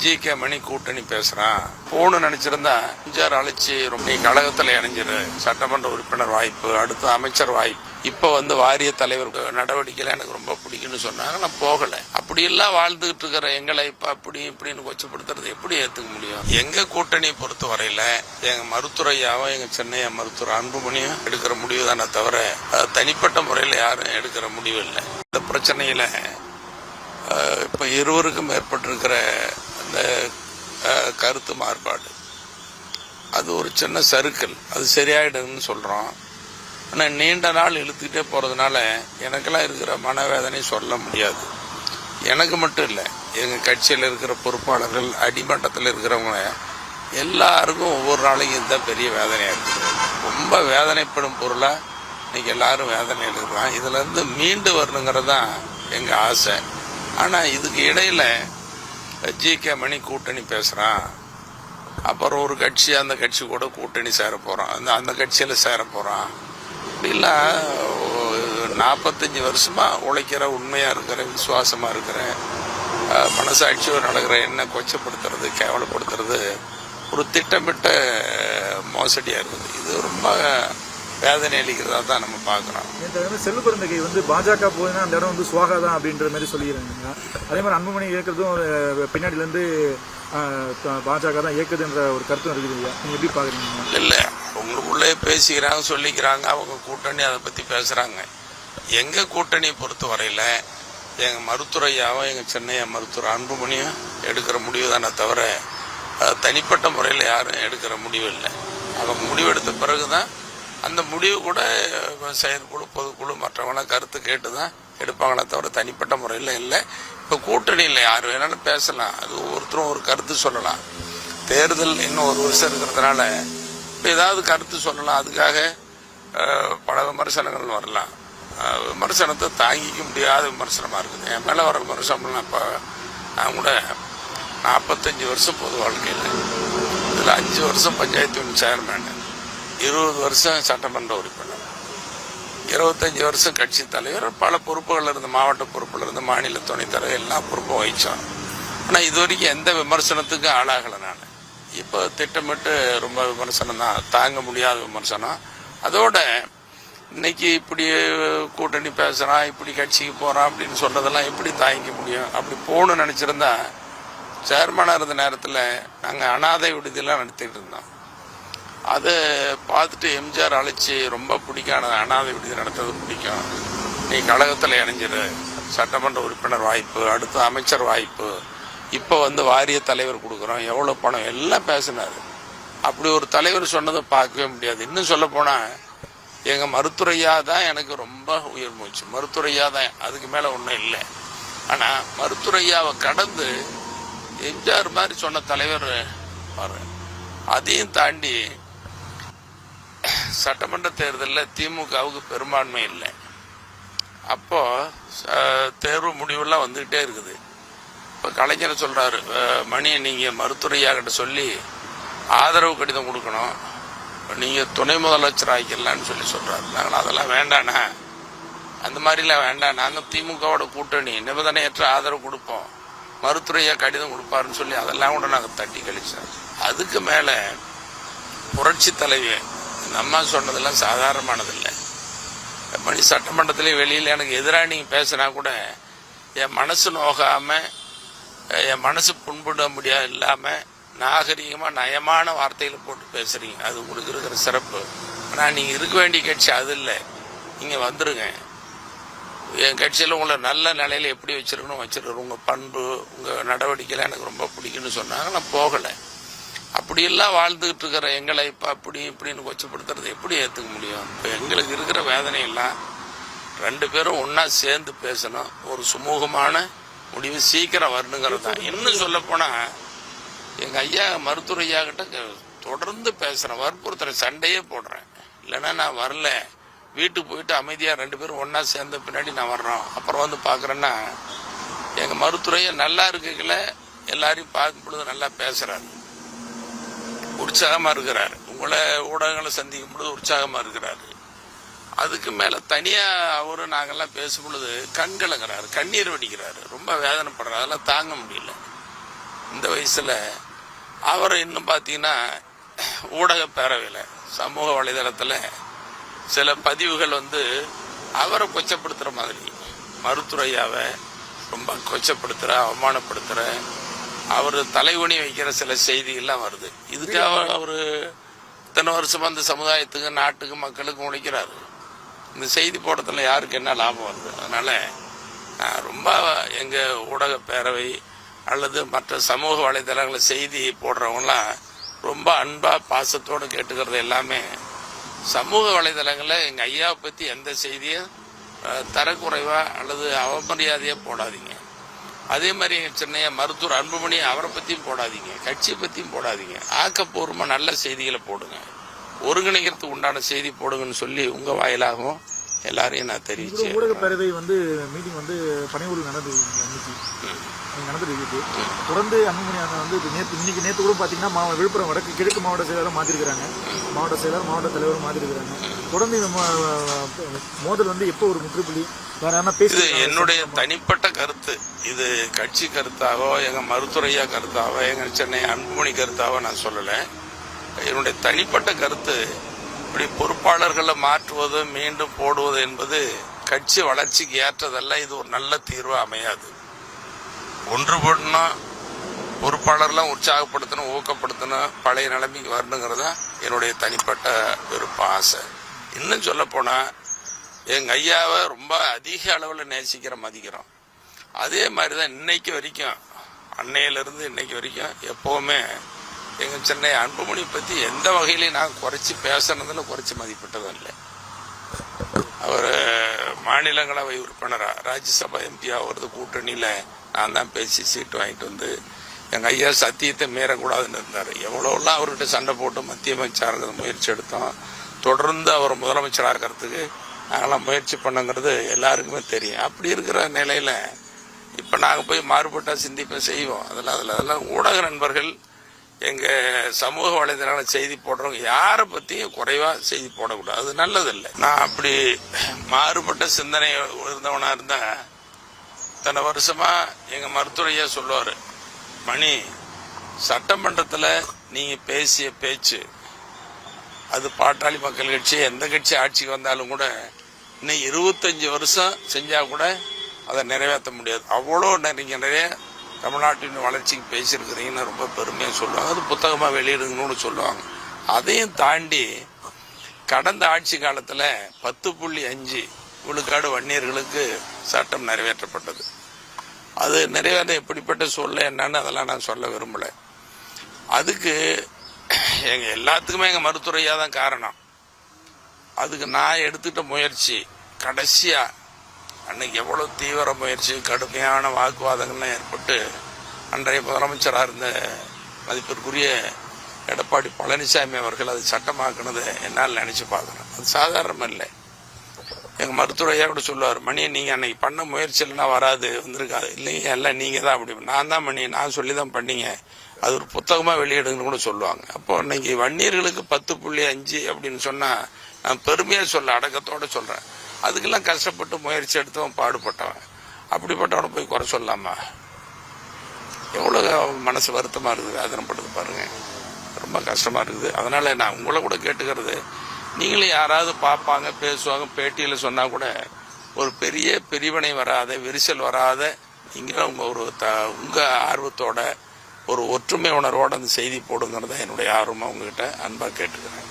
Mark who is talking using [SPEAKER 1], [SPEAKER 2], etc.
[SPEAKER 1] G K. மணி கூட்டணி பேசுறான் போன்னு நினைச்சிருந்தா எம்ஜிஆர் அழைச்சி நீ கழகத்துல இணைஞ்சிரு, சட்டமன்ற உறுப்பினர் வாய்ப்பு, அடுத்து அமைச்சர் வாய்ப்பு, இப்ப வாரிய தலைவர் நடவடிக்கையில எனக்கு ரொம்ப பிடிக்குன்னு சொன்னாங்க. நான் போகல. அப்படி எல்லாம் வாழ்ந்துகிட்டு இருக்கிற எங்களை இப்ப அப்படி இப்படின்னு கொச்சப்படுத்துறது எப்படி ஏத்துக்க முடியும்? எங்க கூட்டணியை பொறுத்த வரையில எங்க மருத்துவரையாவும் எங்க சென்னையா மருத்துவர் அன்புமணியும் எடுக்கிற முடிவு தானே தவிர தனிப்பட்ட முறையில யாரும் எடுக்கிற முடிவு இல்லை. இந்த பிரச்சனையில இப்ப இருவருக்கும் ஏற்பட்டிருக்கிற அந்த கருத்து மாறுபாடு அது ஒரு சின்ன சறுக்கல், அது சரியாயிடுன்னு சொல்றோம். ஆனா நீண்ட நாள் இழுத்துக்கிட்டே போறதுனால எனக்கெல்லாம் இருக்கிற மனவேதனை சொல்ல முடியாது. எனக்கு மட்டும் இல்லை, எங்க கட்சியில் இருக்கிற பொறுப்பாளர்கள், அடிமட்டத்தில் இருக்கிறவங்க எல்லாருக்கும் ஒவ்வொரு நாளைக்கும் இதுதான் பெரிய வேதனையா இருக்குது. ரொம்ப வேதனைப்படும் பொருளா இன்னைக்கு எல்லாரும் வேதனையில் இருக்கிறான். இதுல இருந்து மீண்டு வரணுங்கிறது தான் எங்க ஆசை. ஆனா இதுக்கு இடையில ஜி.கே. மணி கூட்டணி பேசுறான், அப்புறம் ஒரு கட்சி அந்த கட்சி கூட கூட்டணி சேர போறான், அந்த கட்சியில சேர போறான். இப்படிலாம் 45 வருஷமா உழைக்கிற, உண்மையா இருக்கிற, விசுவாசமா இருக்கிற, மனசாட்சியோடு நடக்கிற என்ன கொச்சப்படுத்துறது, கேவலப்படுத்துறது ஒரு திட்டமிட்ட மோசடியா இருக்குது. இது ரொம்ப வேதனை அளிக்கிறதா தான் நம்ம பார்க்கிறோம்.
[SPEAKER 2] செல்வ பிறந்தகை பாஜக போதுன்னா அந்த இடம் சுவாகா தான் அப்படின்ற மாதிரி சொல்லிடுறாங்க. அதே மாதிரி அன்புமணி இயக்கிறதும் பின்னாடில இருந்து பாஜக தான் இயக்குதுன்ற ஒரு கருத்தும் இருக்குது. நீங்க எப்படி பாக்குறீங்க?
[SPEAKER 1] இல்ல, உங்களுக்குள்ளே பேசிக்கிறாங்க, சொல்லிக்கிறாங்க, அவங்க கூட்டணி அதை பத்தி பேசுறாங்க. எங்க கூட்டணியை பொறுத்த வரையில எங்க மருத்துவரையாவும் எங்க சென்னையா மருத்துவர் அன்புமணியும் எடுக்கிற முடிவு தானே தவிர தனிப்பட்ட முறையில் யாரும் எடுக்கிற முடிவு இல்லை. அவங்க முடிவெடுத்த பிறகுதான் அந்த முடிவு கூட செயற்குழு, பொதுக்குழு, மற்றவங்களாம் கருத்து கேட்டுதான் எடுப்பாங்களே தவிர தனிப்பட்ட முறையில் இல்லை. இப்ப கூட்டணியில் யாரு வேணாலும் பேசலாம், அது ஒவ்வொருத்தரும் ஒரு கருத்து சொல்லலாம். தேர்தல் இன்னும் ஒரு வருஷம் இருக்கிறதுனால ஏதாவது கருத்து சொல்லலாம். அதுக்காக பல விமர்சனங்கள் வரலாம். விமர்சனத்தை தாங்கிக்க முடியாத விமர்சனமா இருக்குது. என் மேல வர விமர்சனம் இப்ப நான் கூட 45 வருஷம் பொது வாழ்க்கையில், இதுல 5 வருஷம் பஞ்சாயத்து யூனியன் சேர்மேன், 20 வருஷம் சட்டமன்ற உறுப்பினர், 25 வருஷம் கட்சி தலைவர், பல பொறுப்புகள் இருந்து, மாவட்ட பொறுப்புல இருந்து மாநில துணைத் தலைவர், எல்லா பொறுப்பும் வகிச்சோம். ஆனா இது வரைக்கும் எந்த விமர்சனத்துக்கும் ஆளாகல. நான் இப்போ திட்டமிட்டு ரொம்ப விமர்சனம் தான், தாங்க முடியாத விமர்சனம். அதோட இன்னைக்கு இப்படி கூட்டணி பேசுறான், இப்படி கட்சிக்கு போறான் அப்படின்னு சொல்றதெல்லாம் எப்படி தாங்கிக்க முடியும்? அப்படி போகணும்னு நினைச்சிருந்தா சேர்மனா இருந்த நேரத்தில் நாங்கள் அனாதை விடுதியெல்லாம் நடத்திட்டு இருந்தோம். அதை பார்த்துட்டு எம்ஜிஆர் அழைச்சி ரொம்ப பிடிக்கான அனாதை விடுதி நடத்துறது பிடிக்கும், நீ கழகத்தில் இணைஞ்சிரு, சட்டமன்ற உறுப்பினர் வாய்ப்பு, அடுத்து அமைச்சர் வாய்ப்பு, இப்போ வாரிய தலைவர் கொடுக்குறோம், எவ்வளோ பணம், எல்லாம் பேசினாரு. அப்படி ஒரு தலைவர் சொன்னதை பார்க்கவே முடியாது. இன்னும் சொல்ல போனா எங்க மருத்துவரையா தான் எனக்கு ரொம்ப உயிர் மூச்சு. மருத்துவரையா தான், அதுக்கு மேல ஒன்றும் இல்லை. ஆனா மருத்துவரையாவை கடந்து எம்ஜிஆர் மாதிரி சொன்ன தலைவர் பாரு. அதையும் தாண்டி சட்டமன்ற தேர்தலில் திமுகவுக்கு பெரும்பான்மை இல்லை. அப்போ தேர்வு முடிவெல்லாம் வந்துகிட்டே இருக்குது. இப்போ கலைஞர் சொல்றாரு, மணி நீங்க மருத்துவரையா கிட்ட சொல்லி ஆதரவு கடிதம் கொடுக்கணும், நீங்க துணை முதலமைச்சர் ஆகிக்கலான்னு சொல்லி சொல்றாரு. நாங்கள் அதெல்லாம் வேண்டாண்ணா, அந்த மாதிரிலாம் வேண்டாம், நாங்கள் திமுகவோட கூட்டணி, நிபந்தனையற்ற ஆதரவு கொடுப்போம், மருத்துவரையா கடிதம் கொடுப்பாருன்னு சொல்லி அதெல்லாம் கூட நாங்கள் தட்டி கழிச்சோம். அதுக்கு மேல புரட்சி தலைவி நம்ம சொன்னதெல்லாம் சாதாரணமானதில்லை. மணி சட்டமன்றத்திலே வெளியில் எனக்கு எதிராக நீங்க பேசினா கூட என் மனசு நோகாம, என் மனசு புண்பட முடியாது இல்லாம நாகரிகமா நயமான வார்த்தைகளை போட்டு பேசுறீங்க. அது உங்களுக்கு இருக்கிற சிறப்பு. ஆனா நீங்க இருக்க வேண்டிய கட்சி அது இல்லை. நீங்க வந்துருங்க, என் கட்சியில உங்களை நல்ல நிலையில எப்படி வச்சிருக்கணும் வச்சிருக்கணும், உங்க பண்பு, உங்க நடவடிக்கைலாம் எனக்கு ரொம்ப பிடிக்குன்னு சொன்னாங்க. நான் போகல. அப்படி எல்லாம் வாழ்ந்துகிட்டு இருக்கிற எங்களை இப்ப அப்படி இப்படின்னு கொச்சப்படுத்துறது எப்படி ஏத்துக்க முடியும்? இப்ப எங்களுக்கு இருக்கிற வேதனை எல்லாம் 2 பேரும் ஒன்னா சேர்ந்து பேசணும், ஒரு சுமூகமான முடிவு சீக்கிரம் வரணுங்கிறது தான். இன்னும் சொல்ல போனா எங்க ஐயா மருத்துவர் ஐயா கிட்ட தொடர்ந்து பேசுறேன், வற்புறுத்துறேன், சண்டையே போடுறேன். இல்லைன்னா நான் வரல, வீட்டுக்கு போயிட்டு அமைதியா 2 பேரும் ஒன்னா சேர்ந்த பின்னாடி நான் வர்றோம். அப்புறம் பாக்குறேன்னா எங்க மருத்துவரையா நல்லா இருக்குல்ல, எல்லாரையும் பார்க்கும் பொழுது நல்லா பேசுறாரு, உற்சாகமா இருக்கிறாரு, உங்களை ஊடகங்களை சந்திக்கும் பொழுது உற்சாகமா இருக்கிறாரு. அதுக்கு மேல தனியா அவரு நாங்கெல்லாம் பேசும் பொழுது கண்கலங்கிறாரு, கண்ணீர் வடிக்கிறாரு, ரொம்ப வேதனைப்படுறாரு. அதெல்லாம் தாங்க முடியல. இந்த வயசுல அவர் இன்னும் பார்த்தீங்கன்னா ஊடக பேரவையில் சமூக வலைதளத்தில் சில பதிவுகள் அவரை கொச்சப்படுத்துற மாதிரி, மருத்துவரையாவை ரொம்ப கொச்சப்படுத்துற, அவமானப்படுத்துற, அவர் தலைகுனி வைக்கிற சில செய்திகள்லாம் வருது. இதுக்காக அவர் இத்தனை வருஷமா அந்த சமுதாயத்துக்கு, நாட்டுக்கு, மக்களுக்கு உழைக்கிறாரு. இந்த செய்தி போடுறதுல யாருக்கு என்ன லாபம் வருது? அதனால நான் ரொம்ப எங்க ஊடக பேரவை அல்லது மற்ற சமூக வலைதளங்களை செய்தி போடுறவங்களாம் ரொம்ப அன்பா பாசத்தோடு கேட்டுக்கிறது எல்லாமே, சமூக வலைதளங்களில் எங்க ஐயாவை பத்தி எந்த செய்தியும் தரக்குறைவா அல்லது அவமரியாதையா போடாதீங்க. அதே மாதிரி எங்க சின்னையா மருத்துவர் அன்புமணி அவரை பத்தியும் போடாதீங்க, கட்சியை பத்தியும் போடாதீங்க. ஆக்கப்பூர்வமா நல்ல செய்திகளை போடுங்க, ஒருங்கிணைக்கிறதுக்கு உண்டான செய்தி போடுங்கன்னு சொல்லி உங்க வாயிலாகவும் எல்லாரையும் நான் தெரிவிச்சேன்.
[SPEAKER 2] ஊடக பேரவை மீட்டிங் பனையூரில் நடந்துருக்கு. தொடர்ந்து அன்புமணி நேற்று கூட பாத்தீங்கன்னா விழுப்புரம் வடக்கு கிழக்கு மாவட்ட செயலரும் மாத்திருக்கிறாங்க, மாவட்ட செயலர் மாவட்ட தலைவரும் மாத்திருக்கிறாங்க. தொடர்ந்து இந்த மோதல் எப்போ ஒரு முற்றுப்புள்ளி வேற என்ன பேச?
[SPEAKER 1] இது என்னுடைய தனிப்பட்ட கருத்து. இது கட்சி கருத்தாவோ எங்க மருத்துவரையா கருத்தாவோ எங்க சென்னை அன்புமணி கருத்தாவோ நான் சொல்லல. என்னுடைய தனிப்பட்ட கருத்து, இப்படி பொறுப்பாளர்களை மாற்றுவது மீண்டும் போடுவது என்பது கட்சி வளர்ச்சிக்கு ஏற்றதல்ல. இது ஒரு நல்ல தீர்வா அமையாது. ஒன்றுபடணும், பொறுப்பாளர்லாம் உற்சாகப்படுத்தணும், ஊக்கப்படுத்தணும், பழைய நிலைமைக்கு வரணுங்கிறதா என்னுடைய தனிப்பட்ட விருப்பம், ஆசை. இன்னும் சொல்ல போனா எங்க ஐயாவை ரொம்ப அதிக அளவில் மதிக்கிறோம். அதே மாதிரிதான் இன்னைக்கு வரைக்கும், அன்னையிலிருந்து இன்னைக்கு வரைக்கும் எப்பவுமே எங்க சென்னை அன்புமணி பத்தி எந்த வகையிலையும் நான் குறைச்சி பேசுனதுல குறைச்சி மதிப்பிட்டதும் இல்லை. அவர் மாநிலங்களவை உறுப்பினரா, ராஜ்யசபா எம்பியா வருது, கூட்டணியில நான் தான் பேசி சீட்டு வாங்கிட்டு எங்க ஐயா சத்தியத்தை மீறக்கூடாதுன்னு இருந்தாரு. எவ்வளவுலாம் அவர்கிட்ட சண்டை போட்டு மத்திய அமைச்சராக முயற்சி எடுத்தோம். தொடர்ந்து அவர் முதலமைச்சராக இருக்கிறதுக்கு நாங்களாம் முயற்சி பண்ணுங்கிறது எல்லாருக்குமே தெரியும். அப்படி இருக்கிற நிலையில இப்ப நாங்க போய் மாறுபட்டா சிந்திப்ப செய்வோம். அதெல்லாம் ஊடக நண்பர்கள், எங்க சமூக வலைதளங்களை செய்தி போடுறவங்க யாரை பத்தியும் குறைவா செய்தி போடக்கூடாது, அது நல்லதில்லை. நான் அப்படி மாறுபட்ட சிந்தனை இருந்தவனா இருந்தா இத்தனை வருஷமா எங்க மருத்துவரையா சொல்லுவாரு, மணி சட்டமன்றத்துல நீங்க பேசிய பேச்சு அது பாட்டாளி மக்கள் கட்சி எந்த கட்சி ஆட்சிக்கு வந்தாலும் கூட இன்னும் 25 வருஷம் செஞ்சா கூட அதை நிறைவேற்ற முடியாது. அவ்வளோ நீங்க நிறைய தமிழ்நாட்டின் வளர்ச்சிக்கு பேசியிருக்கிறீங்கன்னு ரொம்ப பெருமையாக சொல்லுவாங்க. அது புத்தகமா வெளியிடுங்கன்னு சொல்லுவாங்க. அதையும் தாண்டி கடந்த ஆட்சி காலத்துல 10.5 விழுக்காடு வன்னியர்களுக்கு சட்டம் நிறைவேற்றப்பட்டது. அது நிறைவேற்ற எப்படிப்பட்ட சொல்ல என்னன்னு அதெல்லாம் நான் சொல்ல விரும்பல. அதுக்கு எங்க எல்லாத்துக்குமே எங்க மருத்துவரையா தான் காரணம். அதுக்கு நான் எடுத்துட்ட முயற்சி, கடைசியா அன்னைக்கு எவ்வளவு தீவிர முயற்சி, கடுமையான வாக்குவாதங்கள்லாம் ஏற்பட்டு அன்றைய முதலமைச்சராக இருந்த மதிப்பிற்குரிய எடப்பாடி பழனிசாமி அவர்கள் அது சட்டமாக்குனதை என்னால் நினைச்சு பார்க்கணும். அது சாதாரணம் இல்லை. எங்க மருத்துவரையா கூட சொல்லுவார், மணி நீங்க அன்னைக்கு பண்ண முயற்சி இல்லைன்னா வராது, வந்திருக்காது. இல்லைங்க எல்லாம் நீங்க தான், அப்படி நான் தான் மணி, நான் சொல்லி தான் பண்ணீங்க, அது ஒரு புத்தகமா வெளியிடுங்கன்னு கூட சொல்லுவாங்க. அப்போ இன்னைக்கு வன்னியர்களுக்கு 10.5 அப்படின்னு சொன்னா நான் பெருமையா சொல்ல, அடக்கத்தோட சொல்றேன். அதுக்கெல்லாம் கஷ்டப்பட்டு முயற்சி எடுத்தவன், பாடுபட்டவன், அப்படிப்பட்டவனை போய் குறை சொல்லலாமா? எவ்வளவு மனசு வருத்தமா இருக்குது, வேதனைப்படுது பாருங்க, ரொம்ப கஷ்டமா இருக்குது. அதனால நான் உங்களை கூட கேட்டுக்கிறது, நீங்களும் யாராவது பார்ப்பாங்க, பேசுவாங்க, பேட்டியில சொன்னா கூட ஒரு பெரிய பிரிவினை வராத, விரிசல் வராத, நீங்க உங்க ஆர்வத்தோட ஒரு ஒற்றுமை உணர்வோட அந்த செய்தி போடுங்கிறத என்னுடைய ஆர்வமா உங்ககிட்ட அன்பா கேட்டுக்கிறேன்.